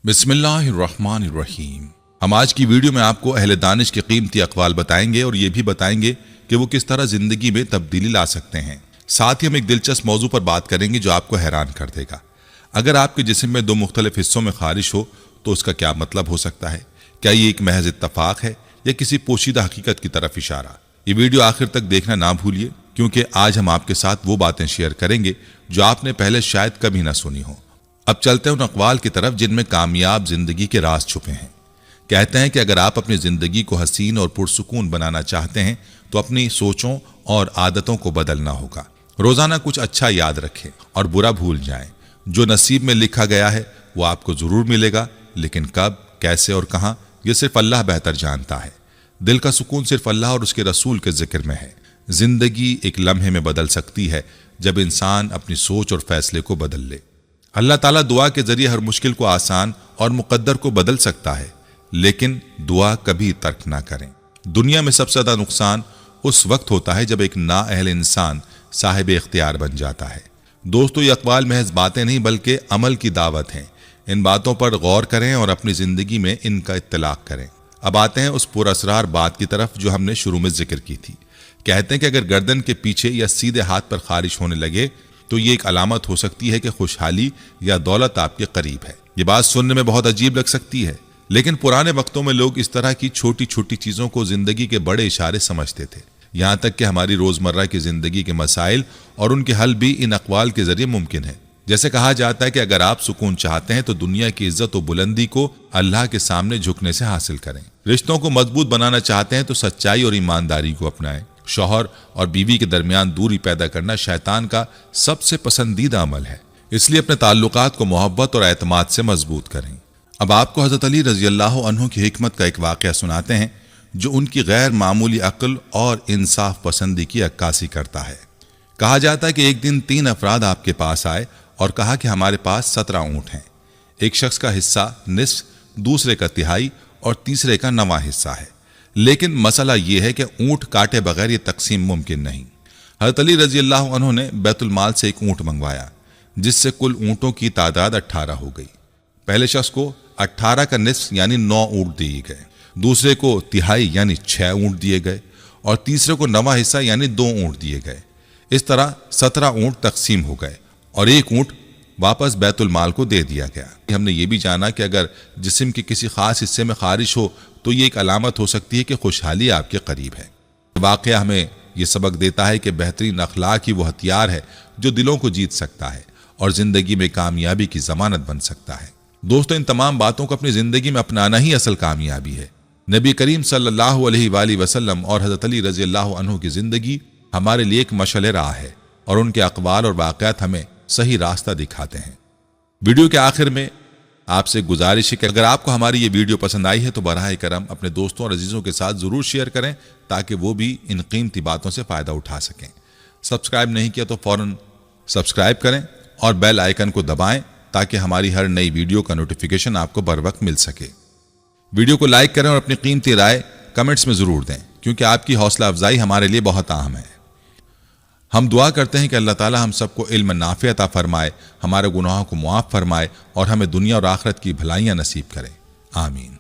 बिस्मिल्लाहिर्रहमानिर्रहीम। हम आज की वीडियो में आपको अहले दानिश के कीमती अक़वाल बताएंगे और ये भी बताएंगे कि वो किस तरह जिंदगी में तब्दीली ला सकते हैं। साथ ही हम एक दिलचस्प मौजू पर बात करेंगे जो आपको हैरान कर देगा। अगर आपके जिस्म में दो मुख्तलिफ हिस्सों में खारिश हो तो उसका क्या मतलब हो सकता है? क्या ये एक महज इत्तफाक है या किसी पोशीदा हकीकत की तरफ इशारा? ये वीडियो आखिर तक देखना ना भूलिए, क्योंकि आज हम आपके साथ वो बातें शेयर करेंगे जो आपने पहले शायद कभी ना सुनी हो। अब चलते हैं उन अक़वाल की तरफ जिनमें कामयाब जिंदगी के राज छुपे हैं। कहते हैं कि अगर आप अपनी जिंदगी को हसीन और पुरसुकून बनाना चाहते हैं तो अपनी सोचों और आदतों को बदलना होगा। रोजाना कुछ अच्छा याद रखें और बुरा भूल जाएं। जो नसीब में लिखा गया है वो आपको जरूर मिलेगा, लेकिन कब, कैसे और कहां, यह सिर्फ अल्लाह बेहतर जानता है। दिल का सुकून सिर्फ अल्लाह और उसके रसूल के जिक्र में है। जिंदगी एक लम्हे में बदल सकती है जब इंसान अपनी सोच और फैसले को बदल ले। अल्लाह ताला दुआ के जरिए हर मुश्किल को आसान और मुकद्दर को बदल सकता है, लेकिन दुआ कभी तर्क ना करें। दुनिया में सबसे ज्यादा नुकसान उस वक्त होता है जब एक नाअहल इंसान साहिब इख्तियार बन जाता है। दोस्तों, ये अक़वाल महज बातें नहीं बल्कि अमल की दावत हैं। इन बातों पर गौर करें और अपनी जिंदगी में इनका इत्तलाक करें। अब आते हैं उस पुरअसरार बात की तरफ जो हमने शुरू में जिक्र की थी। कहते हैं कि अगर गर्दन के पीछे या सीधे हाथ पर खारिश होने लगे तो ये एक अलामत हो सकती है कि खुशहाली या दौलत आपके करीब है। ये बात सुनने में बहुत अजीब लग सकती है, लेकिन पुराने वक्तों में लोग इस तरह की छोटी छोटी चीजों को जिंदगी के बड़े इशारे समझते थे। यहाँ तक कि हमारी रोजमर्रा की जिंदगी के मसाइल और उनके हल भी इन अक़वाल के जरिए मुमकिन है। जैसे कहा जाता है कि अगर आप सुकून चाहते हैं तो दुनिया की इज्जत और बुलंदी को अल्लाह के सामने झुकने से हासिल करें। रिश्तों को मजबूत बनाना चाहते हैं तो सच्चाई और ईमानदारी को अपनाएं। शौहर और बीवी के दरमियान दूरी पैदा करना शैतान का सबसे पसंदीदा अमल है, इसलिए अपने ताल्लुकात को मोहब्बत और एतमाद से मजबूत करें। अब आपको हज़रत अली रज़ी अल्लाह अन्हु की हिकमत का एक वाक़या सुनाते हैं जो उनकी गैर मामूली अक्ल और इंसाफ पसंदी की अक्कासी करता है। कहा जाता है कि एक दिन 3 अफराद आपके पास आए और कहा कि हमारे पास 17 ऊँट हैं। एक शख्स का हिस्सा निस्फ, दूसरे का तिहाई और तीसरे का 9वां हिस्सा है, लेकिन मसला यह है कि ऊँट काटे बगैर ये तकसीम मुमकिन नहीं। हज़रत अली रज़ी अल्लाह अन्हु ने बैतुल माल से एक ऊँट मंगवाया, जिससे कुल ऊँटों की तादाद 18 हो गई। पहले शख्स को 18 का निस्फ यानी 9 ऊँट दिए गए, दूसरे को तिहाई यानी 6 ऊँट दिए गए और तीसरे को 9वां हिस्सा यानी 2 ऊँट दिए गए। इस तरह 17 ऊँट तकसीम हो गए और एक ऊँट वापस बैतुल माल को दे दिया गया। हमने ये भी जाना कि अगर जिस्म के किसी खास हिस्से में खारिश हो तो ये एक अलामत हो सकती है कि खुशहाली आपके करीब है। वाक़या हमें ये सबक देता है कि बेहतरीन अखलाक ही वो हथियार है जो दिलों को जीत सकता है और जिंदगी में कामयाबी की जमानत बन सकता है। दोस्तों, इन तमाम बातों को अपनी जिंदगी में अपनाना ही असल कामयाबी है। नबी करीम सल्लल्लाहु अलैहि वसल्लम और हज़रत अली रज़ी अल्लाह अन्हु की जिंदगी हमारे लिए एक मशअल राह है और उनके अक़वाल और वाक़यात हमें सही रास्ता दिखाते हैं। वीडियो के आखिर में आपसे गुजारिश है कि अगर आपको हमारी ये वीडियो पसंद आई है तो बराह करम अपने दोस्तों और अजीजों के साथ जरूर शेयर करें ताकि वो भी इन कीमती बातों से फायदा उठा सकें। सब्सक्राइब नहीं किया तो फौरन सब्सक्राइब करें और बेल आइकन को दबाएं ताकि हमारी हर नई वीडियो का नोटिफिकेशन आपको बर वक्त मिल सके। वीडियो को लाइक करें और अपनी कीमती राय कमेंट्स में जरूर दें, क्योंकि आपकी हौसला अफजाई हमारे लिए बहुत अहम है। हम दुआ करते हैं कि अल्लाह ताला हम सबको इल्म नाफ़ी अता फरमाए, हमारे गुनाहों को मुआफ़ फरमाए और हमें दुनिया और आखिरत की भलाइयाँ नसीब करें। आमीन।